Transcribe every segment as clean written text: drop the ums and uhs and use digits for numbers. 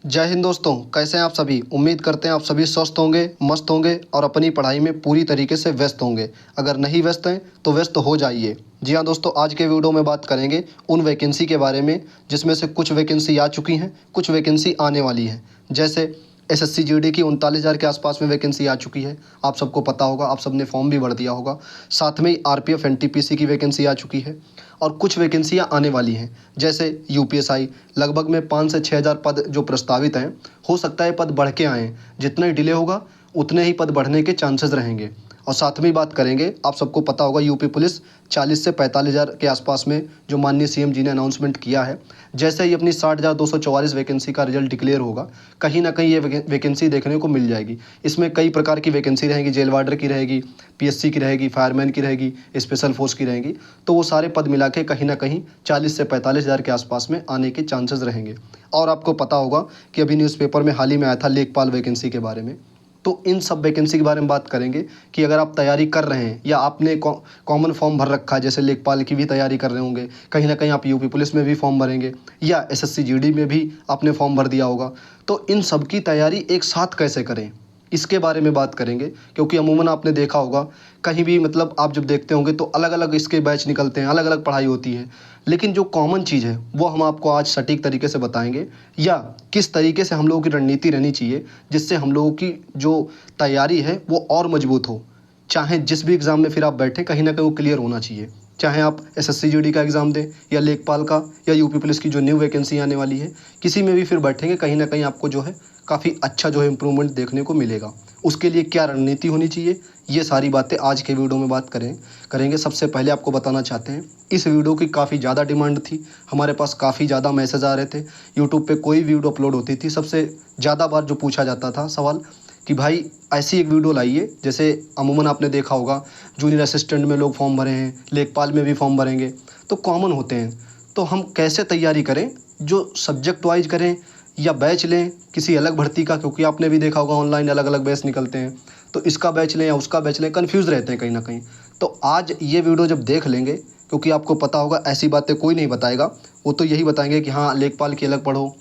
जय हिंद दोस्तों, कैसे हैं आप सभी। उम्मीद करते हैं आप सभी स्वस्थ होंगे, मस्त होंगे और अपनी पढ़ाई में पूरी तरीके से व्यस्त होंगे। अगर नहीं व्यस्त हैं तो व्यस्त हो जाइए। जी हाँ दोस्तों, आज के वीडियो में बात करेंगे उन वैकेंसी के बारे में जिसमें से कुछ वैकेंसी आ चुकी हैं, कुछ वैकेंसी आने वाली हैं। जैसे एसएससी जीडी की 39,000 के आसपास में वैकेंसी आ चुकी है, आप सबको पता होगा, आप सबने फॉर्म भी भर दिया होगा। साथ में ही आरपीएफ एनटीपीसी की वैकेंसी आ चुकी है और कुछ वैकेंसियां आने वाली हैं। जैसे यूपीएसआई लगभग में 5 से 6,000 पद जो प्रस्तावित हैं, हो सकता है पद बढ़ के आएँ। जितना ही डिले होगा उतने ही पद बढ़ने के चांसेस रहेंगे। और साथ में ही बात करेंगे, आप सबको पता होगा यूपी पुलिस 40 से 45,000 के आसपास में जो माननीय सीएम जी ने अनाउंसमेंट किया है, जैसे ही अपनी 60,244 वैकेंसी का रिजल्ट डिक्लेयर होगा, कहीं ना कहीं ये वैकेंसी देखने को मिल जाएगी। इसमें कई प्रकार की वैकेंसी रहेगी, जेल वार्डर की रहेगी, पीएससी की रहेगी, फायरमैन की रहेगी, स्पेशल फोर्स की रहेगी। तो वो सारे पद मिला के कहीं ना कहीं 40 से 45,000 के आसपास में आने के चांसेस रहेंगे। और आपको पता होगा कि अभी न्यूज़पेपर में हाल ही में आया था लेखपाल वैकेंसी के बारे में। तो इन सब वैकेंसी के बारे में बात करेंगे कि अगर आप तैयारी कर रहे हैं या आपने कॉमन फॉर्म भर रखा है, जैसे लेखपाल की भी तैयारी कर रहे होंगे, कहीं ना कहीं आप यूपी पुलिस में भी फॉर्म भरेंगे या एसएससी जीडी में भी आपने फॉर्म भर दिया होगा, तो इन सब की तैयारी एक साथ कैसे करें, इसके बारे में बात करेंगे। क्योंकि अमूमन आपने देखा होगा कहीं भी, मतलब आप जब देखते होंगे तो अलग अलग इसके बैच निकलते हैं, अलग अलग पढ़ाई होती है, लेकिन जो कॉमन चीज़ है वो हम आपको आज सटीक तरीके से बताएंगे। या किस तरीके से हम लोगों की रणनीति रहनी चाहिए जिससे हम लोगों की जो तैयारी है वो और मजबूत हो। चाहे जिस भी एग्ज़ाम में फिर आप बैठें, कहीं ना कहीं वो क्लियर होना चाहिए। चाहे आप एसएससी जीडी का एग्ज़ाम दें या लेखपाल का या यूपी पुलिस की जो न्यू वैकेंसी आने वाली है, किसी में भी फिर बैठेंगे, कहीं ना कहीं आपको जो है काफ़ी अच्छा जो है इम्प्रूवमेंट देखने को मिलेगा। उसके लिए क्या रणनीति होनी चाहिए, ये सारी बातें आज के वीडियो में बात करेंगे। सबसे पहले आपको बताना चाहते हैं, इस वीडियो की काफ़ी ज़्यादा डिमांड थी, हमारे पास काफ़ी ज़्यादा मैसेज आ रहे थे। यूट्यूब पे कोई वीडियो अपलोड होती थी, सबसे ज़्यादा बार जो पूछा जाता था सवाल कि भाई ऐसी एक वीडियो लाइए। जैसे अमूमन आपने देखा होगा जूनियर असिस्टेंट में लोग फॉर्म भरे हैं, लेखपाल में भी फॉर्म भरेंगे, तो कॉमन होते हैं। तो हम कैसे तैयारी करें, जो सब्जेक्ट वाइज करें या बैच लें किसी अलग भर्ती का, क्योंकि आपने भी देखा होगा ऑनलाइन अलग अलग बैच निकलते हैं, तो इसका बैच लें या उसका बैच लें, कन्फ्यूज़ रहते हैं कहीं ना कहीं। तो आज ये वीडियो जब देख लेंगे, क्योंकि आपको पता होगा ऐसी बातें कोई नहीं बताएगा, वो तो यही बताएंगे कि हाँ लेखपाल की अलग पढ़ो,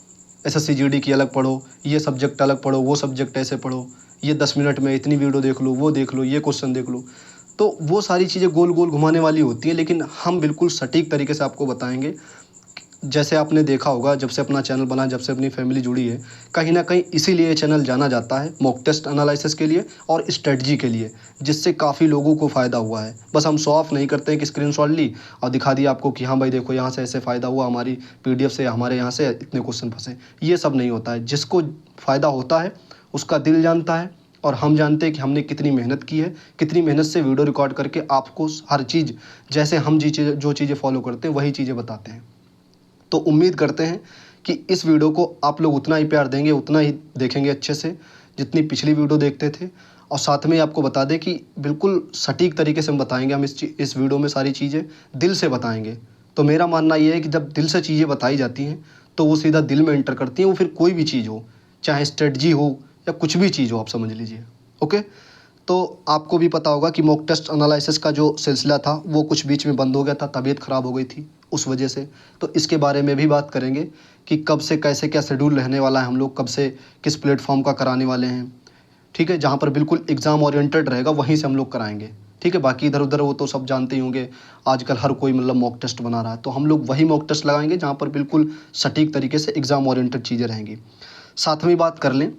एसएससी जीडी की अलग पढ़ो, ये सब्जेक्ट अलग पढ़ो, वो सब्जेक्ट ऐसे पढ़ो, ये 10 मिनट में इतनी वीडियो देख लो, वो देख लो, ये क्वेश्चन देख लो। तो वो सारी चीज़ें गोल गोल घुमाने वाली होती हैं, लेकिन हम बिल्कुल सटीक तरीके से आपको बताएंगे। जैसे आपने देखा होगा जब से अपना चैनल बना, जब से अपनी फैमिली जुड़ी है, कहीं ना कहीं इसीलिए ये चैनल जाना जाता है, मॉक टेस्ट एनालिसिस के लिए और स्ट्रेटजी के लिए, जिससे काफ़ी लोगों को फ़ायदा हुआ है। बस हम शो ऑफ नहीं करते हैं कि स्क्रीनशॉट ली और दिखा दिया आपको कि हाँ भाई देखो यहाँ से ऐसे फ़ायदा हुआ, हमारी पीडीएफ से हमारे यहाँ से इतने क्वेश्चन फंसे। ये सब नहीं होता है। जिसको फ़ायदा होता है उसका दिल जानता है, और हम जानते हैं कि हमने कितनी मेहनत की है, कितनी मेहनत से वीडियो रिकॉर्ड करके आपको हर चीज़, जैसे हम जो चीज़ें फॉलो करते हैं वही चीज़ें बताते हैं। तो उम्मीद करते हैं कि इस वीडियो को आप लोग उतना ही प्यार देंगे, उतना ही देखेंगे अच्छे से जितनी पिछली वीडियो देखते थे। और साथ में आपको बता दें कि बिल्कुल सटीक तरीके से हम बताएंगे, हम इस वीडियो में सारी चीज़ें दिल से बताएंगे। तो मेरा मानना ये है कि जब दिल से चीज़ें बताई जाती हैं तो वो सीधा दिल में एंटर करती हैं, वो फिर कोई भी चीज़ हो, चाहे स्ट्रेटजी हो या कुछ भी चीज़ हो, आप समझ लीजिए। ओके, तो आपको भी पता होगा कि मॉक टेस्ट एनालिसिस का जो सिलसिला था वो कुछ बीच में बंद हो गया था, तबीयत ख़राब हो गई थी उस वजह से। तो इसके बारे में भी बात करेंगे कि कब से कैसे क्या शेड्यूल रहने वाला है, हम लोग कब से किस प्लेटफॉर्म का कराने वाले हैं। ठीक है, जहाँ पर बिल्कुल एग्ज़ाम ओरिएंटेड रहेगा वहीं से हम लोग कराएंगे। ठीक है, बाकी इधर उधर वो तो सब जानते ही होंगे, आजकल हर कोई मतलब मॉक टेस्ट बना रहा है, तो हम लोग वही मॉक टेस्ट लगाएंगे जहाँ पर बिल्कुल सटीक तरीके से एग्ज़ाम ओरिएंटेड चीज़ें रहेंगी। साथ में बात कर लें,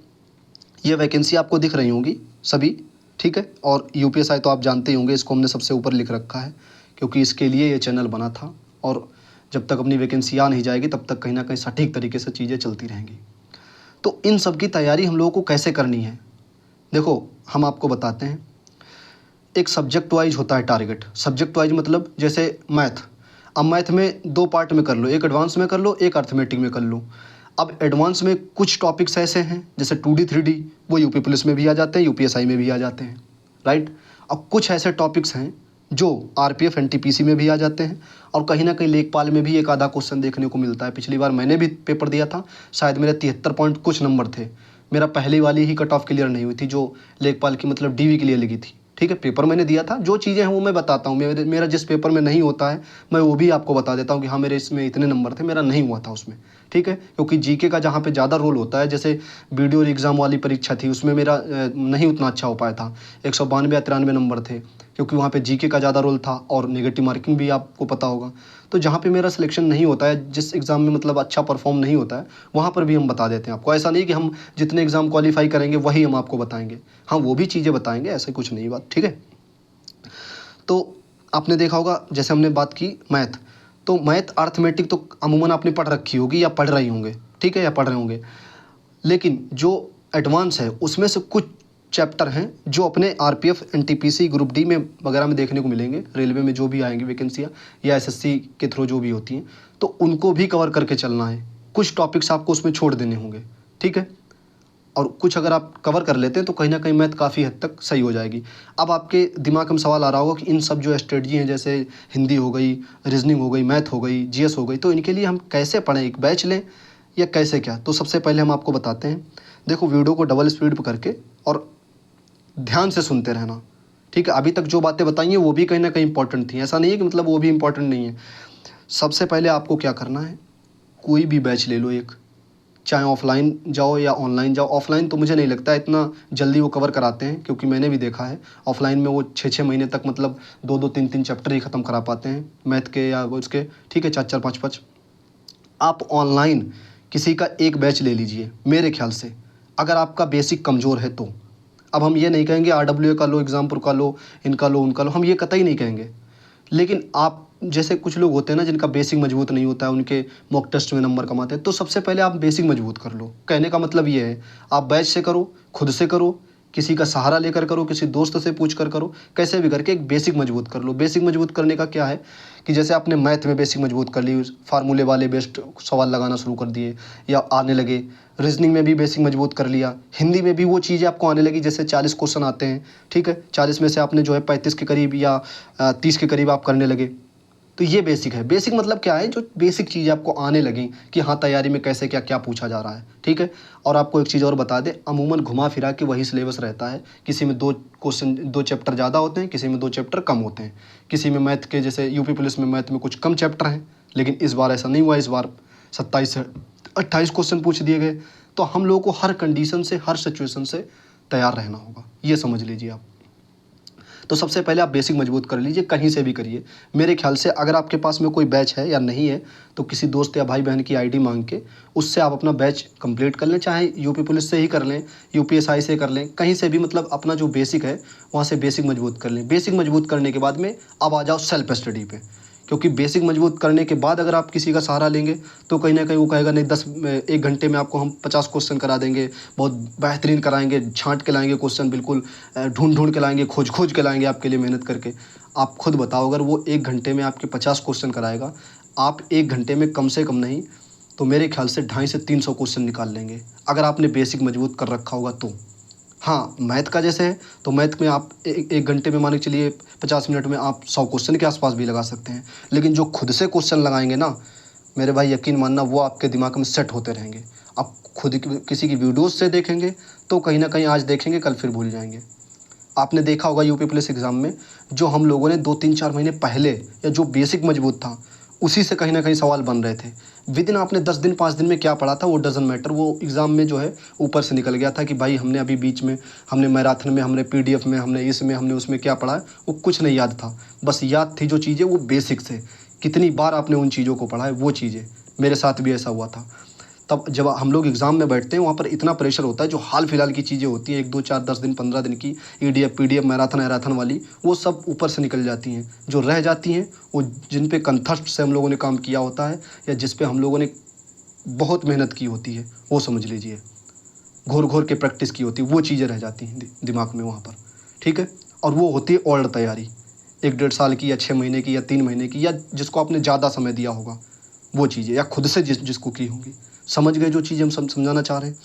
ये वैकेंसी आपको दिख रही होंगी सभी, ठीक है। और यूपीएसआई तो आप जानते ही होंगे, इसको हमने सबसे ऊपर लिख रखा है क्योंकि इसके लिए ये चैनल बना था। और जब तक अपनी वैकेंसी आ नहीं जाएगी तब तक कहीं ना कहीं सटीक तरीके से चीज़ें चलती रहेंगी। तो इन सब की तैयारी हम लोगों को कैसे करनी है, देखो हम आपको बताते हैं। एक सब्जेक्ट वाइज होता है टारगेट। सब्जेक्ट वाइज मतलब जैसे मैथ, अब मैथ में दो पार्ट में कर लो, एक एडवांस में कर लो, एक अर्थमेटिक में कर लो। अब एडवांस में कुछ टॉपिक्स ऐसे हैं जैसे 2D 3D, वो यूपी पुलिस में भी आ जाते हैं, यूपीएसआई में भी आ जाते हैं, राइट। अब कुछ ऐसे टॉपिक्स हैं जो आरपीएफ एनटीपीसी में भी आ जाते हैं, और कहीं ना कहीं लेखपाल में भी एक आधा क्वेश्चन देखने को मिलता है। पिछली बार मैंने भी पेपर दिया था, शायद मेरे 73 पॉइंट कुछ नंबर थे, मेरा पहली वाली ही कट ऑफ क्लियर नहीं हुई थी जो लेखपाल की मतलब डीवी के लिए लगी थी। ठीक ठीक है, पेपर मैंने दिया था, जो चीज़ें हैं वो मैं बताता हूँ। मेरा जिस पेपर में नहीं होता है मैं वो भी आपको बता देता हूँ कि हाँ मेरे इसमें इतने नंबर थे, मेरा नहीं हुआ था उसमें, ठीक है। क्योंकि जीके का जहाँ पे ज़्यादा रोल होता है, जैसे वीडियो एग्ज़ाम वाली परीक्षा थी उसमें मेरा नहीं उतना अच्छा हो पाया था, 192 या 93 नंबर थे, क्योंकि वहाँ पे जीके का ज़्यादा रोल था और नेगेटिव मार्किंग भी आपको पता होगा। तो जहाँ पे मेरा सिलेक्शन नहीं होता है, जिस एग्ज़ाम में मतलब अच्छा परफॉर्म नहीं होता है, वहाँ पर भी हम बता देते हैं आपको। ऐसा नहीं कि हम जितने एग्ज़ाम क्वालिफाई करेंगे वही हम आपको बताएंगे, हाँ वो भी चीज़ें बताएंगे, ऐसे कुछ नहीं बात, ठीक है। तो आपने देखा होगा, जैसे हमने बात की मैथ, तो मैथ अर्थमेटिक तो अमूमन आपने पढ़ रखी होगी या पढ़ रही होंगे, ठीक है, या पढ़ रहे होंगे। लेकिन जो एडवांस है उसमें से कुछ चैप्टर हैं जो अपने आरपीएफ एनटीपीसी ग्रुप डी में वगैरह में देखने को मिलेंगे, रेलवे में जो भी आएंगी वैकेंसियाँ या एसएससी के थ्रू जो भी होती हैं, तो उनको भी कवर करके चलना है। कुछ टॉपिक्स आपको उसमें छोड़ देने होंगे, ठीक है। और कुछ अगर आप कवर कर लेते हैं तो कहीं ना कहीं मैथ काफ़ी हद तक सही हो जाएगी। अब आपके दिमाग में सवाल आ रहा होगा कि इन सब जो स्ट्रेटजी हैं, जैसे हिंदी हो गई, रीजनिंग हो गई, मैथ हो गई, जीएस हो गई, तो इनके लिए हम कैसे पढ़ें, एक बैच लें या कैसे क्या? तो सबसे पहले हम आपको बताते हैं। देखो, वीडियो को डबल स्पीड पर करके और ध्यान से सुनते रहना, ठीक है। अभी तक जो बातें बताई हैं वो भी कहीं ना कहीं इंपॉर्टेंट थी, ऐसा नहीं है कि मतलब वो भी इंपॉर्टेंट नहीं है। सबसे पहले आपको क्या करना है, कोई भी बैच ले लो एक, चाहे ऑफलाइन जाओ या ऑनलाइन जाओ। ऑफलाइन तो मुझे नहीं लगता इतना जल्दी वो कवर कराते हैं, क्योंकि मैंने भी देखा है ऑफलाइन में वो 6-6 महीने तक मतलब 2-2 3-3 चैप्टर ही ख़त्म करा पाते हैं मैथ के या वो उसके, ठीक है, 4-4 5-5। आप ऑनलाइन किसी का एक बैच ले लीजिए मेरे ख्याल से, अगर आपका बेसिक कमज़ोर है तो। अब हम ये नहीं कहेंगे RWA का लो, एग्जामपुर का लो, इनका लो, उनका लो, हम ये कतई नहीं कहेंगे। लेकिन आप जैसे कुछ लोग होते हैं ना जिनका बेसिक मजबूत नहीं होता है, उनके मॉक टेस्ट में नंबर कम आते हैं, तो सबसे पहले आप बेसिक मजबूत कर लो। कहने का मतलब ये है, आप बैच से करो, खुद से करो, किसी का सहारा लेकर करो, किसी दोस्त से पूछ कर करो, कैसे भी करके एक बेसिक मजबूत कर लो। बेसिक मजबूत करने का क्या है कि जैसे आपने मैथ में बेसिक मजबूत कर ली, फार्मूले वाले बेस्ड सवाल लगाना शुरू कर दिए या आने लगे, रीजनिंग में भी बेसिक मजबूत कर लिया, हिंदी में भी वो चीज़ें आपको आने लगी, जैसे 40 क्वेश्चन आते हैं, ठीक है, 40 में से आपने जो है 35 के करीब या 30 के करीब आप करने लगे, तो ये बेसिक है। बेसिक मतलब क्या है, जो बेसिक चीज़ें आपको आने लगें कि हाँ तैयारी में कैसे क्या क्या पूछा जा रहा है, ठीक है। और आपको एक चीज़ और बता दें, अमूमन घुमा फिरा के वही सिलेबस रहता है, किसी में 2 चैप्टर ज़्यादा होते हैं, किसी में 2 चैप्टर कम होते हैं, किसी में मैथ के, जैसे यूपी पुलिस में मैथ में कुछ कम चैप्टर हैं, लेकिन इस बार ऐसा नहीं हुआ, इस बार 27 से 28 क्वेश्चन पूछ दिए गए। तो हम लोगों को हर कंडीशन से, हर सिचुएशन से तैयार रहना होगा, ये समझ लीजिए आप। तो सबसे पहले आप बेसिक मजबूत कर लीजिए, कहीं से भी करिए। मेरे ख्याल से अगर आपके पास में कोई बैच है या नहीं है, तो किसी दोस्त या भाई बहन की आईडी मांग के उससे आप अपना बैच कंप्लीट कर लें, चाहे यूपी पुलिस से ही कर लें, यूपीएसआई से कर लें, कहीं से भी, मतलब अपना जो बेसिक है वहाँ से बेसिक मजबूत कर लें। बेसिक मजबूत करने के बाद में अब आ जाओ सेल्फ स्टडी पे, क्योंकि बेसिक मजबूत करने के बाद अगर आप किसी का सहारा लेंगे तो कहीं ना कहीं वो कहेगा नहीं 1 घंटे में आपको हम 50 क्वेश्चन करा देंगे, बहुत बेहतरीन कराएंगे, छांट के लाएंगे क्वेश्चन, बिल्कुल ढूंढ ढूंढ के लाएंगे, खोज खोज के लाएंगे आपके लिए मेहनत करके। आप खुद बताओ, अगर वो 1 घंटे में आपके 50 क्वेश्चन कराएगा, आप 1 घंटे में कम से कम नहीं तो मेरे ख्याल से 250 से 300 क्वेश्चन निकाल लेंगे, अगर आपने बेसिक मजबूत कर रखा होगा तो। हाँ, मैथ का जैसे है तो मैथ में आप एक घंटे में, मान के चलिए 50 मिनट में आप 100 क्वेश्चन के आसपास भी लगा सकते हैं। लेकिन जो खुद से क्वेश्चन लगाएंगे ना, मेरे भाई यकीन मानना वो आपके दिमाग में सेट होते रहेंगे। आप खुद किसी की वीडियोस से देखेंगे तो कहीं ना कहीं आज देखेंगे कल फिर भूल जाएंगे। आपने देखा होगा यूपी पुलिस एग्ज़ाम में जो हम लोगों ने 2-3-4 महीने पहले, या जो बेसिक मजबूत था उसी से कहीं ना कहीं सवाल बन रहे थे, विद इन आपने 10 दिन 5 दिन में क्या पढ़ा था वो डजन मैटर, वो एग्ज़ाम में जो है ऊपर से निकल गया था कि भाई हमने अभी बीच में, हमने मैराथन में, हमने पीडीएफ में, हमने इसमें, हमने उसमें क्या पढ़ा है वो कुछ नहीं याद था। बस याद थी जो चीज़ें वो बेसिक से, कितनी बार आपने उन चीज़ों को पढ़ा है वो चीज़ें। मेरे साथ भी ऐसा हुआ था। तब जब हम लोग एग्ज़ाम में बैठते हैं वहाँ पर इतना प्रेशर होता है, जो हाल फिलहाल की चीज़ें होती हैं 1 2 4 10 दिन 15 दिन की ईडीएफ पीडीएफ मैराथन वाली, वो सब ऊपर से निकल जाती हैं। जो रह जाती हैं वो जिन पे कंठस्थ से हम लोगों ने काम किया होता है या जिस पे हम लोगों ने बहुत मेहनत की होती है, वो समझ लीजिए घोर घोर के प्रैक्टिस की होती है, वो चीज़ें रह जाती हैं दिमाग में वहाँ पर, ठीक है। और वो होती है ओल्ड तैयारी, 1-1.5 साल की या 6 महीने की या 3 महीने की, या जिसको आपने ज़्यादा समय दिया होगा वो चीज़ें, या खुद से जिसको की होंगी। समझ गए जो चीज़ हम समझाना चाह रहे हैं।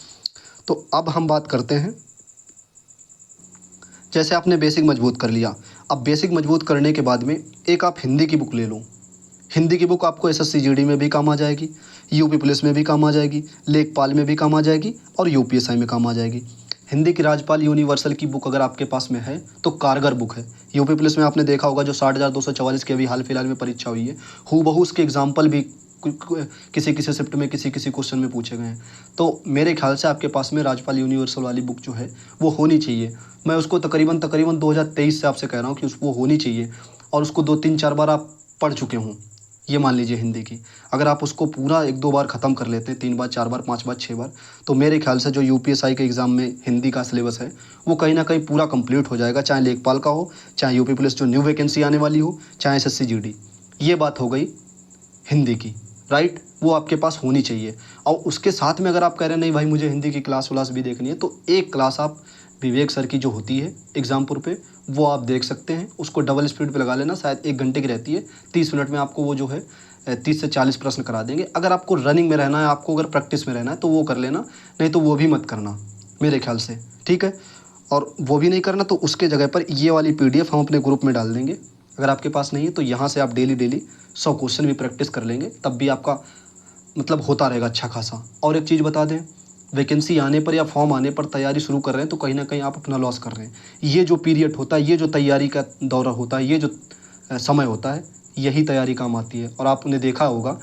तो अब हम बात करते हैं, जैसे आपने बेसिक मजबूत कर लिया, अब बेसिक मजबूत करने के बाद में एक आप हिंदी की बुक ले लो। हिंदी की बुक आपको एसएससी जीडी में भी काम आ जाएगी, यूपी पुलिस में भी काम आ जाएगी, लेखपाल में भी काम आ जाएगी और यूपीएसआई में काम आ जाएगी। हिंदी की राजपाल यूनिवर्सल की बुक अगर आपके पास में है तो कारगर बुक है। यूपी पुलिस में आपने देखा होगा जो 60,244 की अभी हाल फिलहाल में परीक्षा हुई है, हूबहू उसके एग्जाम्पल भी किसी किसी शिफ्ट में किसी किसी क्वेश्चन में पूछे गए हैं। तो मेरे ख्याल से आपके पास में राजपाल यूनिवर्सल वाली बुक जो है वो होनी चाहिए। मैं उसको तकरीबन तकरीबन 2023 से आपसे कह रहा हूँ कि वो होनी चाहिए, और उसको 2-3-4 बार आप पढ़ चुके हों, ये मान लीजिए हिंदी की। अगर आप उसको पूरा 1-2 बार ख़त्म कर लेते हैं, 3 बार 4 बार 5 बार 6 बार, तो मेरे ख्याल से जो यूपीएसआई के एग्ज़ाम में हिंदी का सिलेबस है वो कहीं ना कहीं पूरा कंप्लीट हो जाएगा, चाहे लेखपाल का हो, चाहे यूपी पुलिस जो न्यू वैकेंसी आने वाली हो, चाहे एसएससी जीडी। ये बात हो गई हिंदी की, राइट। वो आपके पास होनी चाहिए। और उसके साथ में अगर आप कह रहे हैं नहीं भाई मुझे हिंदी की क्लास व्लास भी देखनी है, तो एक क्लास आप विवेक सर की जो होती है एग्जामपुर पे वो आप देख सकते हैं। उसको डबल स्पीड पे लगा लेना, शायद 1 घंटे की रहती है, 30 मिनट में आपको वो जो है 30 से 40 प्रश्न करा देंगे। अगर आपको रनिंग में रहना है, आपको अगर प्रैक्टिस में रहना है तो वो कर लेना, नहीं तो वो भी मत करना मेरे ख्याल से, ठीक है। और वो भी नहीं करना तो उसके जगह पर ये वाली PDF हम अपने ग्रुप में डाल देंगे। अगर आपके पास नहीं है तो यहाँ से आप डेली डेली 100 क्वेश्चन भी प्रैक्टिस कर लेंगे, तब भी आपका मतलब होता रहेगा अच्छा खासा। और एक चीज़ बता दें, वैकेंसी आने पर या फॉर्म आने पर तैयारी शुरू कर रहे हैं तो कहीं ना कहीं आप अपना लॉस कर रहे हैं। ये जो पीरियड होता है, ये जो तैयारी का दौरा होता है, ये जो समय होता है, यही तैयारी काम आती है। और आपने देखा होगा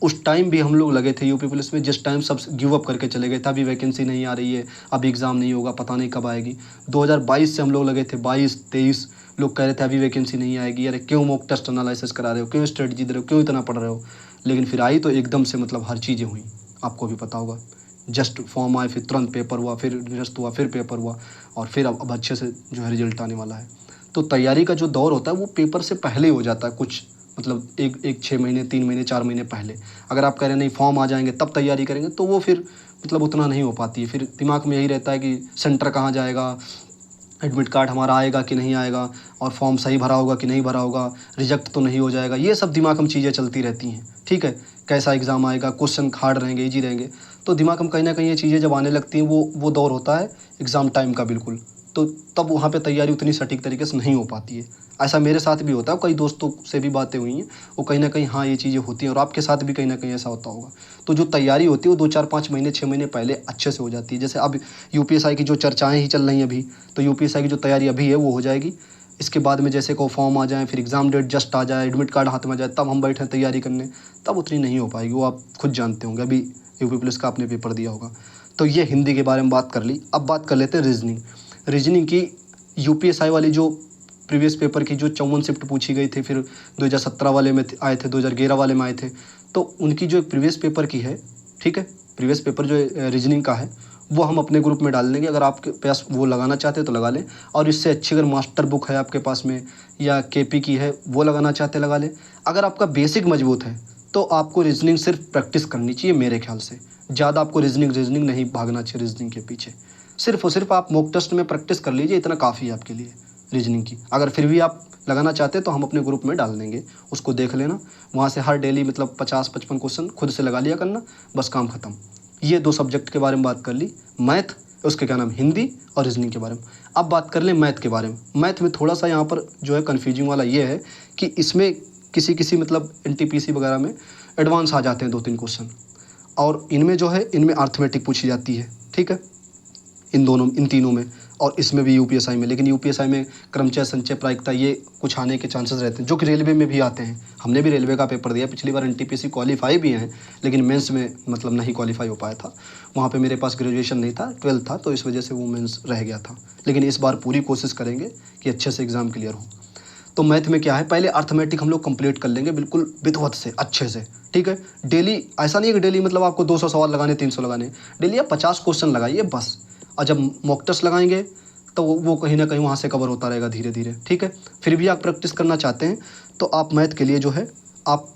उस टाइम भी हम लोग लगे थे यूपी पुलिस में, जिस टाइम सब गिव अप करके चले गए थे, अभी वैकेंसी नहीं आ रही है, अभी एग्ज़ाम नहीं होगा, पता नहीं कब आएगी। 2022 से हम लोग लगे थे, 22-23 लोग कह रहे थे अभी वैकेंसी नहीं आएगी, अरे क्यों मॉक टेस्ट एनालिसिस करा रहे हो, क्यों स्ट्रेटजी दे रहे हो, क्यों इतना पढ़ रहे हो। लेकिन फिर आई तो एकदम से मतलब हर चीज़ें हुई, आपको भी पता होगा। जस्ट फॉर्म आए, फिर तुरंत पेपर हुआ, फिर निरस्त हुआ, फिर पेपर हुआ, और फिर अब अच्छे से जो है रिजल्ट आने वाला है। तो तैयारी का जो दौर होता है वो पेपर से पहले हो जाता है, कुछ मतलब एक 6 महीने 3 महीने 4 महीने पहले। अगर आप कह रहे हैं नहीं फॉर्म आ जाएंगे तब तैयारी करेंगे, तो वो फिर मतलब उतना नहीं हो पाती है। फिर दिमाग में यही रहता है कि सेंटर कहाँ जाएगा, एडमिट कार्ड हमारा आएगा कि नहीं आएगा, और फॉर्म सही भरा होगा कि नहीं भरा होगा, रिजेक्ट तो नहीं हो जाएगा। ये सब दिमाग में चीज़ें चलती रहती हैं, ठीक है। कैसा एग्ज़ाम आएगा, क्वेश्चन हार्ड रहेंगे, ईजी रहेंगे, तो दिमाग में कहीं ना कहीं ये चीज़ें जब आने लगती हैं, वो दौर होता है एग्ज़ाम टाइम का बिल्कुल, तो तब वहाँ पे तैयारी उतनी सटीक तरीके से नहीं हो पाती है। ऐसा मेरे साथ भी होता है, कई दोस्तों से भी बातें हुई हैं, वो कहीं ना कहीं हाँ ये चीज़ें होती हैं, और आपके साथ भी कहीं ना कहीं ऐसा होता होगा। तो जो तैयारी होती है वो 2-4-5 महीने 6 महीने पहले अच्छे से हो जाती है। जैसे अब यूपीएसआई की जो चर्चाएँ ही चल रही हैं अभी, तो यूपीएसआई की जो तैयारी अभी है वो हो जाएगी। इसके बाद में जैसे को फॉर्म आ जाए, फिर एग्ज़ाम डेट जस्ट आ जाए, एडमिट कार्ड हाथ में आ जाए, तब हम बैठें तैयारी करने, तब उतनी नहीं हो पाएगी। वो आप खुद जानते होंगे, अभी यूपी पुलिस का आपने पेपर दिया होगा। तो ये हिंदी के बारे में बात कर ली। अब बात कर लेते हैं रीजनिंग। रीजनिंग की यूपीएसआई वाली जो प्रीवियस पेपर की जो 54 शिफ्ट पूछी गई थी, फिर 2017 वाले में आए थे, 2011 वाले में आए थे, तो उनकी जो प्रीवियस पेपर की है, ठीक है, प्रीवियस पेपर जो रीजनिंग का है वो हम अपने ग्रुप में डाल देंगे। अगर आपके पास वो लगाना चाहते हैं तो लगा लें, और इससे अच्छी अगर मास्टर बुक है आपके पास में या केपी की है वो लगाना चाहते हैं लगा लें। अगर आपका बेसिक मजबूत है तो आपको रीजनिंग सिर्फ प्रैक्टिस करनी चाहिए मेरे ख्याल से। ज़्यादा आपको रीजनिंग नहीं भागना चाहिए रीजनिंग के पीछे। सिर्फ और सिर्फ आप मॉक टेस्ट में प्रैक्टिस कर लीजिए, इतना काफ़ी है आपके लिए रीजनिंग की। अगर फिर भी आप लगाना चाहते हैं तो हम अपने ग्रुप में डाल देंगे, उसको देख लेना। वहाँ से हर डेली मतलब 50-55 क्वेश्चन खुद से लगा लिया करना, बस काम ख़त्म। ये 2 सब्जेक्ट के बारे में बात कर ली, मैथ, उसके क्या नाम, हिंदी और रीजनिंग के बारे में। अब बात कर लें मैथ के बारे में। मैथ में थोड़ा सा यहाँ पर जो है कन्फ्यूजिंग वाला ये है कि इसमें किसी मतलब एनटीपीसी वगैरह में एडवांस आ जाते हैं 2-3 क्वेश्चन, और इनमें जो है इनमें अर्थमेटिक पूछी जाती है, ठीक है, इन तीनों में, और इसमें भी यूपीएसआई में। लेकिन यूपीएसआई में क्रमचय, संचय, प्रायिकता ये कुछ आने के चांसेस रहते हैं, जो कि रेलवे में भी आते हैं। हमने भी रेलवे का पेपर दिया पिछली बार, एनटीपीसी क्वालिफाई भी हैं, लेकिन मेंस में मतलब नहीं क्वालिफाई हो पाया था। वहाँ पे मेरे पास ग्रेजुएशन नहीं था, 12th था, तो इस वजह से वो मेंस रह गया था। लेकिन इस बार पूरी कोशिश करेंगे कि अच्छे से एग्ज़ाम क्लियर हो। तो मैथ में क्या है, पहले अर्थमेटिक हम लोग कंप्लीट कर लेंगे बिल्कुल विधिवत से, अच्छे से, ठीक है। डेली ऐसा नहीं है कि डेली मतलब आपको 200 सवाल लगाने, 300 लगाने, डेली आप 50 क्वेश्चन लगाइए बस। और जब मॉक टेस्ट लगाएंगे तो वो कहीं ना कहीं वहाँ से कवर होता रहेगा धीरे धीरे, ठीक है। फिर भी आप प्रैक्टिस करना चाहते हैं तो आप मैथ के लिए जो है आप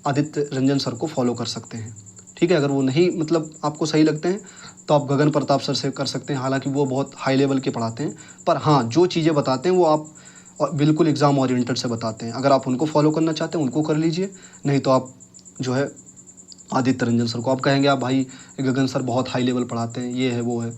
आदित्य रंजन सर को फॉलो कर सकते हैं, ठीक है। अगर वो नहीं मतलब आपको सही लगते हैं तो आप गगन प्रताप सर से कर सकते हैं, हालांकि वो बहुत हाई लेवल के पढ़ाते हैं, पर हाँ जो चीज़ें बताते हैं वो आप बिल्कुल एग्ज़ाम ओरिएंटेड से बताते हैं। अगर आप उनको फॉलो करना चाहते हैं उनको कर लीजिए, नहीं तो आप जो है आदित्य रंजन सर को। आप कहेंगे आप भाई गगन सर बहुत हाई लेवल पढ़ाते हैं, ये है वो है,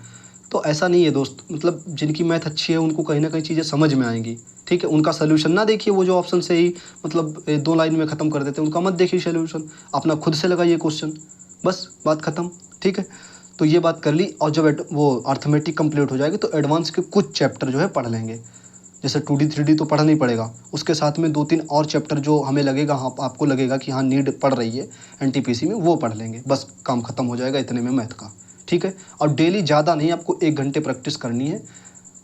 तो ऐसा नहीं है दोस्त। मतलब जिनकी मैथ अच्छी है उनको कहीं ना कहीं चीज़ें समझ में आएंगी, ठीक है। उनका सोल्यूशन ना देखिए, वो जो ऑप्शन से ही मतलब 2 लाइन में ख़त्म कर देते हैं, उनका मत देखिए सोल्यूशन, अपना खुद से लगाइए क्वेश्चन, बस बात ख़त्म, ठीक है। तो ये बात कर ली। और जब वो अर्थमेटिक कंप्लीट हो जाएगी तो एडवांस के कुछ चैप्टर जो है पढ़ लेंगे। जैसे 2D 3D तो पढ़ना ही पड़ेगा, उसके साथ में 2-3 और चैप्टर जो हमें लगेगा, हाँ आपको लगेगा कि हाँ नीड पड़ रही है NTPC में, वो पढ़ लेंगे। बस काम ख़त्म हो जाएगा इतने में मैथ का, ठीक है। और डेली ज़्यादा नहीं, आपको 1 घंटे प्रैक्टिस करनी है।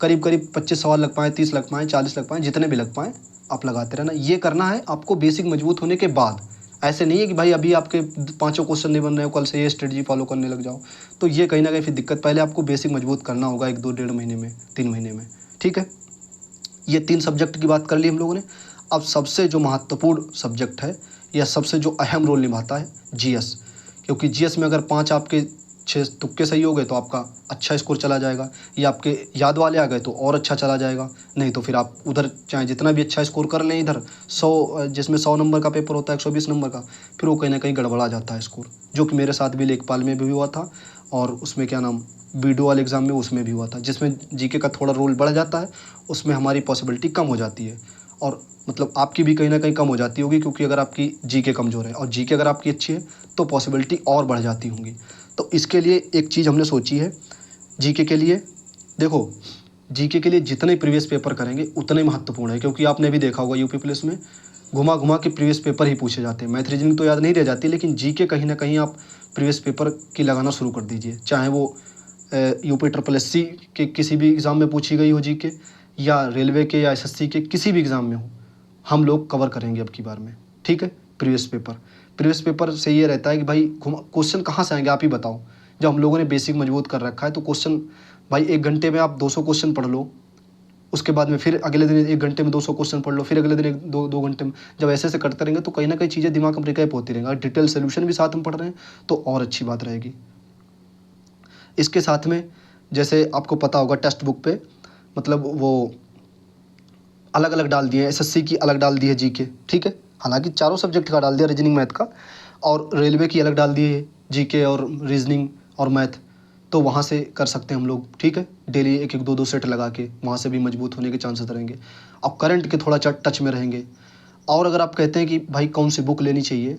करीब करीब 25 सवाल लग पाएँ, 30 लग पाएँ, 40 लग पाएँ, जितने भी लग पाएँ आप लगाते रहना। ये करना है आपको बेसिक मजबूत होने के बाद। ऐसे नहीं है कि भाई अभी आपके 5 क्वेश्चन नहीं बन रहे हो, कल से ये स्ट्रेटजी फॉलो करने लग जाओ, तो ये कहीं ना कहीं फिर दिक्कत। पहले आपको बेसिक मजबूत करना होगा 1-2 डेढ़ महीने में, 3 महीने में, ठीक है। ये 3 सब्जेक्ट की बात कर ली हम लोगों ने। अब सबसे जो महत्वपूर्ण सब्जेक्ट है या सबसे जो अहम रोल निभाता है GS, क्योंकि GS में अगर 5 आपके 6 तुक्के सही हो गए तो आपका अच्छा स्कोर चला जाएगा, या आपके याद वाले आ गए तो और अच्छा चला जाएगा। नहीं तो फिर आप उधर चाहे जितना भी अच्छा स्कोर कर लें, इधर 100 जिसमें 100 नंबर का पेपर होता है, 120 नंबर का, फिर वो कहीं ना कहीं गड़बड़ा जाता है स्कोर, जो कि मेरे साथ भी लेखपाल में भी हुआ था, और उसमें क्या नाम BDO वाले एग्ज़ाम में उसमें भी हुआ था, जिसमें GK का थोड़ा रोल बढ़ जाता है, उसमें हमारी पॉसिबिलिटी कम हो जाती है। और मतलब आपकी भी कहीं ना कहीं कम हो जाती होगी, क्योंकि अगर आपकी GK कमज़ोर है और GK अगर आपकी अच्छी है तो पॉसिबिलिटी और बढ़ जाती होंगी। तो इसके लिए एक चीज़ हमने सोची है GK के लिए। देखो, GK के लिए जितने प्रीवियस पेपर करेंगे उतने महत्वपूर्ण है, क्योंकि आपने भी देखा होगा UP पुलिस में घुमा घुमा के प्रीवियस पेपर ही पूछे जाते हैं। मैथ रीजनिंग तो याद नहीं रह जाती, लेकिन GK कहीं ना कहीं आप प्रीवियस पेपर की लगाना शुरू कर दीजिए, चाहे वो UP SSSC के किसी भी एग्ज़ाम में पूछी गई हो GK, या रेलवे के या SSC के किसी भी एग्ज़ाम में हो, हम लोग कवर करेंगे अब की बार में, ठीक है। प्रीवियस पेपर से ये रहता है कि भाई क्वेश्चन कहाँ से आएंगे आप ही बताओ। जब हम लोगों ने बेसिक मजबूत कर रखा है तो क्वेश्चन भाई 1 घंटे में आप 200 क्वेश्चन पढ़ लो, उसके बाद में फिर अगले दिन 1 घंटे में 200 क्वेश्चन पढ़ लो, फिर अगले दिन 2 घंटे में, जब ऐसे ऐसे करते रहेंगे तो कहीं ना कहीं चीज़ें दिमाग में रिकैप होती रहेंगी। अगर डिटेल सोल्यूशन भी साथ में पढ़ रहे हैं तो और अच्छी बात रहेगी। इसके साथ में जैसे आपको पता होगा टेक्स्ट बुक पे मतलब वो अलग अलग डाल दिए हैं, SSC की अलग डाल दी है GK, ठीक है। हालांकि चारों सब्जेक्ट का डाल दिया, रीजनिंग मैथ का, और रेलवे की अलग डाल दी है GK और रीजनिंग और मैथ। तो वहाँ से कर सकते हैं हम लोग, ठीक है। डेली 1-1 2-2 सेट लगा के वहाँ से भी मजबूत होने के चांसेस रहेंगे। अब करंट के थोड़ा टच में रहेंगे। और अगर आप कहते हैं कि भाई कौन सी बुक लेनी चाहिए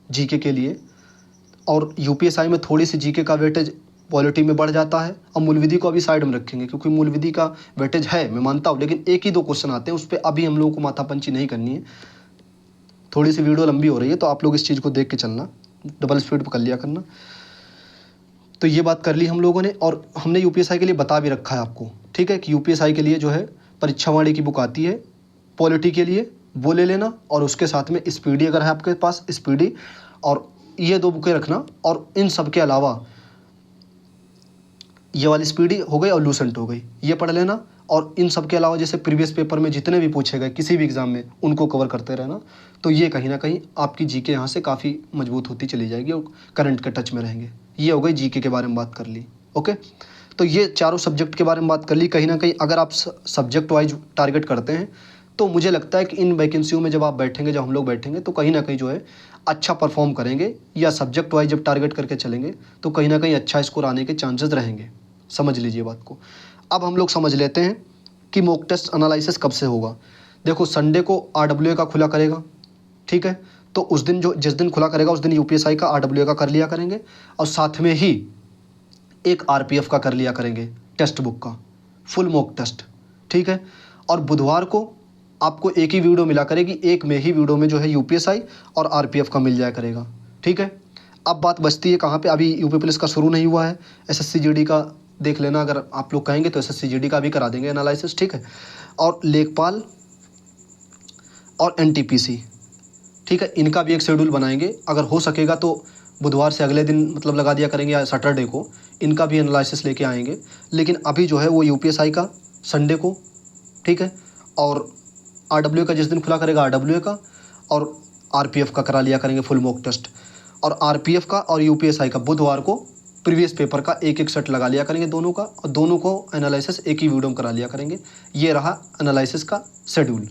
GK के लिए, और UPSI में थोड़ी सी GK का वेटेज पॉलिटी में बढ़ जाता है, और मूल विधि को अभी साइड में रखेंगे, क्योंकि मूल विधि का वेटेज है मैं मानता हूँ, लेकिन 1 ही 2 क्वेश्चन आते हैं, उस पर अभी हम लोगों को माथापंची नहीं करनी है। थोड़ी सी वीडियो लंबी हो रही है तो आप लोग इस चीज़ को देख के चलना, डबल स्पीड पर कर लिया करना। तो ये बात कर ली हम लोगों ने, और हमने UPSI के लिए बता भी रखा है आपको, ठीक है, कि UPSI के लिए जो है परीक्षावाणी की बुक आती है पॉलिटी के लिए, वो ले लेना। और उसके साथ में स्पीडी अगर है आपके पास, स्पीडी, और ये 2 बुकें रखना। और इन सब के अलावा ये वाली स्पीडी हो गई और लूसेंट हो गई, ये पढ़ लेना। और इन सब के अलावा जैसे प्रीवियस पेपर में जितने भी पूछे गए किसी भी एग्ज़ाम में, उनको कवर करते रहना। तो ये कहीं ना कहीं आपकी GK यहाँ से काफ़ी मजबूत होती चली जाएगी और करंट के टच में रहेंगे। ये हो गई GK के बारे में बात कर ली, ओके। तो ये चारों सब्जेक्ट के बारे में बात कर ली। कहीं ना कहीं अगर आप सब्जेक्ट वाइज टारगेट करते हैं तो मुझे लगता है कि इन वैकेंसियों में जब आप बैठेंगे, जब हम लोग बैठेंगे, तो कहीं ना कहीं जो है अच्छा परफॉर्म करेंगे, या सब्जेक्ट वाइज जब टारगेट करके चलेंगे तो कहीं ना कहीं अच्छा स्कोर आने के चांसेस रहेंगे। समझ लीजिए बात को। अब हम लोग समझ लेते हैं कि मॉक टेस्ट एनालिसिस कब से होगा। देखो, संडे को RWA का खुला करेगा, ठीक है। तो उस दिन जिस दिन खुला करेगा उस दिन UPSI का RWA का कर लिया करेंगे, और साथ में ही एक RPF का कर लिया करेंगे, टेक्स्ट बुक का फुल मॉक टेस्ट, ठीक है। और बुधवार को आपको एक ही वीडियो मिला करेगी, एक में ही वीडियो में जो है UPSI और RPF का मिल जाया करेगा, ठीक है। अब बात बचती है कहाँ पे, अभी UP पुलिस का शुरू नहीं हुआ है, SSC GD का देख लेना, अगर आप लोग कहेंगे तो SSC GD का भी करा देंगे एनालिसिस, ठीक है। और लेखपाल और NTPC, ठीक है, इनका भी एक शेड्यूल बनाएंगे। अगर हो सकेगा तो बुधवार से अगले दिन मतलब लगा दिया करेंगे, या सैटरडे को इनका भी एनालिसिस लेके आएंगे। लेकिन अभी जो है वो UPSI का संडे को, ठीक है, और RWA का जिस दिन खुला करेगा RWA का, और RPF का करा लिया करेंगे फुल मॉक टेस्ट। और RPF का और UPSI का बुधवार को प्रीवियस पेपर का एक एक सेट लगा लिया करेंगे दोनों का, और दोनों को एनालिसिस एक ही वीडियो में करा लिया करेंगे। ये रहा एनालिसिस का शेड्यूल।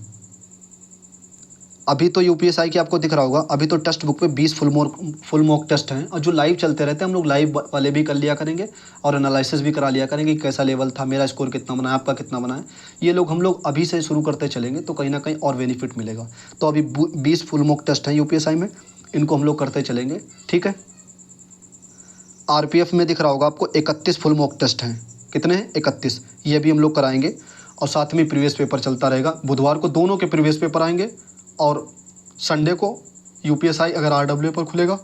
अभी तो UPSI की आपको दिख रहा होगा, अभी तो टेक्स्ट बुक पे 20 फुल मॉक टेस्ट हैं, और जो लाइव चलते रहते हैं हम लोग लाइव वाले भी कर लिया करेंगे, और एनालिसिस भी करा लिया करेंगे कि कैसा लेवल था, मेरा स्कोर कितना बना है, आपका कितना बना है। ये लोग हम लोग अभी से शुरू करते चलेंगे तो कहीं ना कहीं और बेनिफिट मिलेगा। तो अभी 20 फुल मॉक टेस्ट हैं UPSI में, इनको हम लोग करते चलेंगे, ठीक है। आरपीएफ में दिख रहा होगा आपको 31 फुल मॉक टेस्ट हैं। कितने हैं? 31। ये भी हम लोग कराएंगे और साथ में प्रीवियस पेपर चलता रहेगा। बुधवार को दोनों के प्रीवियस पेपर आएंगे और संडे को यूपीएसआई अगर आरडब्ल्यू पर खुलेगा,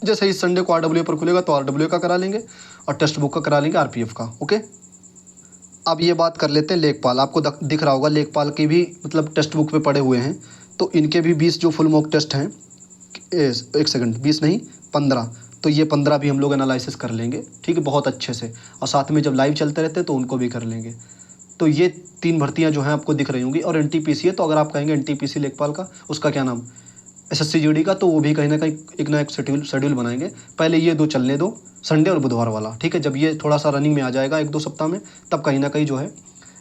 जैसे इस संडे को आरडब्ल्यू पर खुलेगा तो आरडब्ल्यू का करा लेंगे और टेक्स्ट बुक का करा लेंगे आरपीएफ का। ओके, अब ये बात कर लेते हैं लेखपाल। आपको दिख रहा होगा लेखपाल की भी मतलब टेक्स्ट बुक पे पड़े हुए हैं, तो इनके भी 20 जो फुल मॉक टेस्ट हैं, 20 नहीं 15, तो ये 15 भी हम लोग एनालिसिस कर लेंगे, ठीक है, बहुत अच्छे से। और साथ में जब लाइव चलते रहते हैं तो उनको भी कर लेंगे। तो ये 3 भर्तियां जो हैं आपको दिख रही होंगी। और एनटीपीसी है, तो अगर आप कहेंगे एनटीपीसी लेखपाल का, उसका क्या नाम, एसएससी जीडी का, तो वो भी कहीं ना कहीं एक ना एक शेड्यूल बनाएंगे। पहले ये 2 चलने दो, संडे और बुधवार वाला, ठीक है। जब ये थोड़ा सा रनिंग में आ जाएगा 1-2 सप्ताह में, तब कहीं ना कहीं जो है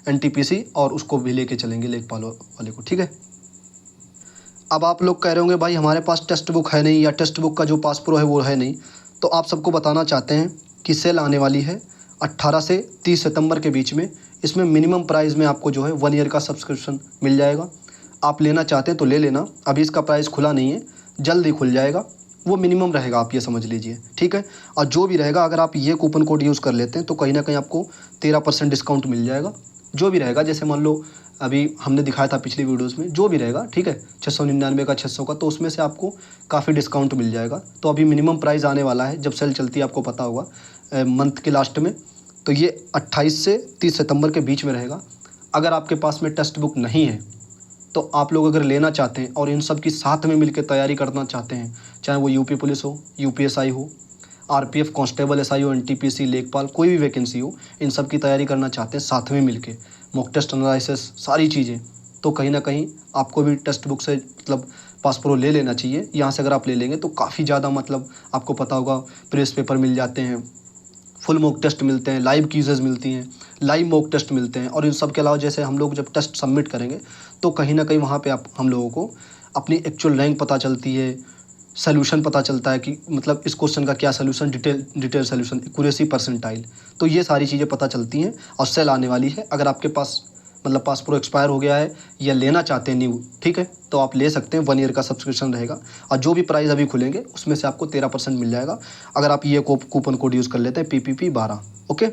एनटीपीसी और उसको भी लेके चलेंगे लेखपाल वाले को, ठीक है। अब आप लोग कह रहे होंगे भाई हमारे पास टेक्स्ट बुक है नहीं, या टेक्स्ट बुक का जो पास प्रो है वो है नहीं। तो आप सबको बताना चाहते हैं कि सेल आने वाली है 18 से 30 सितंबर के बीच में। इसमें मिनिमम प्राइस में आपको जो है 1 ईयर का सब्सक्रिप्शन मिल जाएगा। आप लेना चाहते हैं तो ले लेना, अभी इसका प्राइस खुला नहीं है, जल्द ही खुल जाएगा। वो मिनिमम रहेगा, आप ये समझ लीजिए, ठीक है। और जो भी रहेगा, अगर आप ये कूपन कोड यूज़ कर लेते हैं तो कहीं ना कहीं आपको 13% डिस्काउंट मिल जाएगा। जो भी रहेगा, जैसे मान लो अभी हमने दिखाया था पिछली वीडियोस में, जो भी रहेगा, ठीक है, 699 का 600 का, तो उसमें से आपको काफ़ी डिस्काउंट मिल जाएगा। तो अभी मिनिमम प्राइस आने वाला है, जब सेल चलती है आपको पता होगा मंथ के लास्ट में, तो ये 28 से 30 सितंबर के बीच में रहेगा। अगर आपके पास में टेक्स्ट बुक नहीं है तो आप लोग अगर लेना चाहते हैं और इन सब की साथ में मिलकर तैयारी करना चाहते हैं, चाहे वो यूपी पुलिस हो, यूपीएसआई हो, आरपीएफ कांस्टेबल, एसआईओ, एनटीपीसी, लेखपाल, कोई भी वैकेंसी हो, इन सब की तैयारी करना चाहते हैं साथ में मिलके, मॉक टेस्ट एनालिसिस सारी चीज़ें, तो कहीं ना कहीं आपको भी टेक्स्ट बुक से मतलब पास प्रो ले लेना चाहिए। यहाँ से अगर आप ले लेंगे तो काफ़ी ज़्यादा मतलब आपको पता होगा प्रेस पेपर मिल जाते हैं, फुल मॉक टेस्ट मिलते हैं, लाइव क्विज़ेज़ मिलती हैं, लाइव मॉक टेस्ट मिलते हैं। और इन सब के अलावा जैसे हम लोग जब टेस्ट सबमिट करेंगे तो कहीं ना कहीं वहाँ पे हम लोगों को अपनी एक्चुअल रैंक पता चलती है, सॉल्यूशन पता चलता है कि मतलब इस क्वेश्चन का क्या solution, detail solution, accuracy, percentile, तो ये सारी चीज़ें पता चलती हैं। और सेल आने वाली है, अगर आपके पास मतलब पास प्रो एक्सपायर हो गया है या लेना चाहते हैं न्यू, ठीक है, तो आप ले सकते हैं। 1 ईयर का सब्सक्रिप्शन रहेगा और जो भी प्राइस अभी खुलेंगे उसमें से आपको 13% मिल जाएगा अगर आप ये कूपन कोड यूज़ कर लेते हैं PPP12। ओके,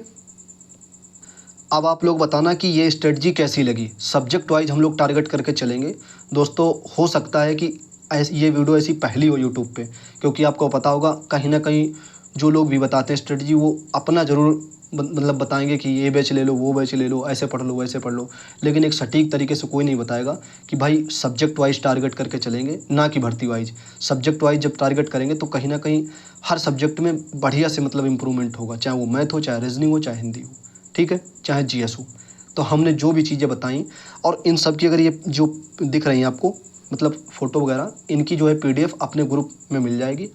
अब आप लोग बताना कि ये स्ट्रेटजी कैसी लगी। सब्जेक्ट वाइज हम लोग टारगेट करके चलेंगे दोस्तों। हो सकता है कि ये वीडियो ऐसी पहली हो यूट्यूब पे, क्योंकि आपको पता होगा कहीं ना कहीं जो लोग भी बताते हैं स्ट्रेटजी, वो अपना ज़रूर मतलब बताएंगे कि ये बैच ले लो, वो बैच ले लो, ऐसे पढ़ लो, वैसे पढ़ लो, लेकिन एक सटीक तरीके से कोई नहीं बताएगा कि भाई सब्जेक्ट वाइज टारगेट करके चलेंगे, ना कि भर्ती वाइज। सब्जेक्ट वाइज जब टारगेट करेंगे तो कहीं ना कहीं हर सब्जेक्ट में बढ़िया से मतलब इम्प्रूवमेंट होगा, चाहे वो मैथ हो, चाहे रीजनिंग हो, चाहे हिंदी हो, ठीक है, चाहे जीएस हो। तो हमने जो भी चीज़ें बताई, और इन सब की अगर ये जो दिख रही हैं आपको मतलब फ़ोटो वगैरह, इनकी जो है PDF अपने ग्रुप में मिल जाएगी।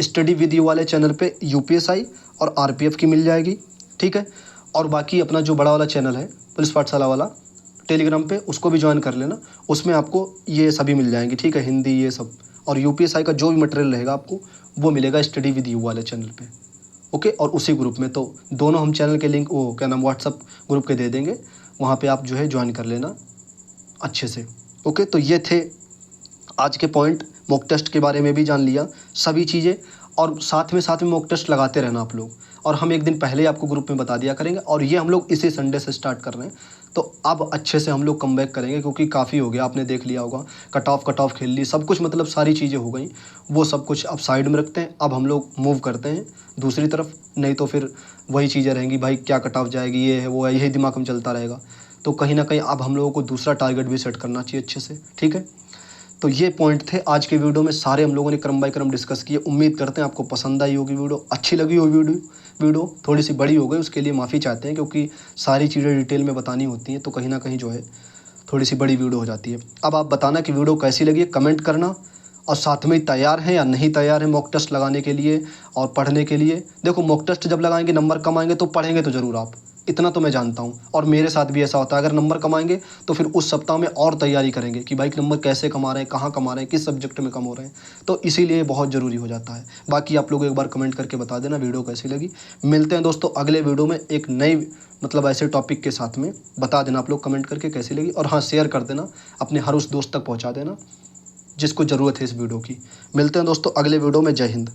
स्टडी विद यू वाले चैनल पे यूपीएसआई और आरपीएफ की मिल जाएगी, ठीक है। और बाकी अपना जो बड़ा वाला चैनल है पुलिस पाठशाला वाला टेलीग्राम पे, उसको भी ज्वाइन कर लेना, उसमें आपको ये सभी मिल जाएंगी, ठीक है, हिंदी ये सब। और यूपीएसआई का जो भी मटेरियल रहेगा आपको वो मिलेगा स्टडी विद यू वाले चैनल पे, ओके। और उसी ग्रुप में, तो दोनों हम चैनल के लिंक वो क्या नाम व्हाट्सअप ग्रुप के दे देंगे, वहाँ पे आप जो है ज्वाइन कर लेना अच्छे से, ओके। तो ये थे आज के पॉइंट। मॉक टेस्ट के बारे में भी जान लिया सभी चीज़ें, और साथ में मॉक टेस्ट लगाते रहना आप लोग। और हम एक दिन पहले आपको ग्रुप में बता दिया करेंगे, और ये हम लोग इसी संडे से स्टार्ट कर रहे हैं। तो अब अच्छे से हम लोग कम बैक करेंगे, क्योंकि काफ़ी हो गया, आपने देख लिया होगा, कट ऑफ खेल ली, सब कुछ मतलब सारी चीज़ें हो गई। वो सब कुछ अब साइड में रखते हैं, अब हम लोग मूव करते हैं दूसरी तरफ। नहीं तो फिर वही चीज़ें रहेंगी, भाई क्या कट ऑफ जाएगी, ये है वो है, यही दिमाग में चलता रहेगा। तो कहीं ना कहीं अब हम लोगों को दूसरा टारगेट भी सेट करना चाहिए अच्छे से, ठीक है। तो ये पॉइंट थे आज के वीडियो में, सारे हम लोगों ने क्रम बाय क्रम डिस्कस किए। उम्मीद करते हैं आपको पसंद आई होगी वीडियो, अच्छी लगी होगी वीडियो। थोड़ी सी बड़ी हो गई, उसके लिए माफ़ी चाहते हैं, क्योंकि सारी चीज़ें डिटेल में बतानी होती हैं, तो कहीं ना कहीं जो है थोड़ी सी बड़ी वीडियो हो जाती है। अब आप बताना कि वीडियो कैसी लगी, कमेंट करना। और साथ में तैयार हैं या नहीं तैयार हैं मॉक टेस्ट लगाने के लिए और पढ़ने के लिए। देखो, मॉक टेस्ट जब लगाएंगे, नंबर कम आएंगे तो पढ़ेंगे तो ज़रूर आप, इतना तो मैं जानता हूँ, और मेरे साथ भी ऐसा होता है। अगर नंबर कमाएंगे तो फिर उस सप्ताह में और तैयारी करेंगे कि भाई नंबर कैसे कमा रहे हैं, कहाँ कमा रहे हैं, किस सब्जेक्ट में कम हो रहे हैं, तो इसीलिए बहुत ज़रूरी हो जाता है। बाकी आप लोग एक बार कमेंट करके बता देना वीडियो कैसी लगी। मिलते हैं दोस्तों अगले वीडियो में एक नई मतलब ऐसे टॉपिक के साथ में। बता देना आप लोग कमेंट करके कैसी लगी, और हाँ, शेयर कर देना अपने हर उस दोस्त तक पहुँचा देना जिसको ज़रूरत है इस वीडियो की। मिलते हैं दोस्तों अगले वीडियो में। जय हिंद।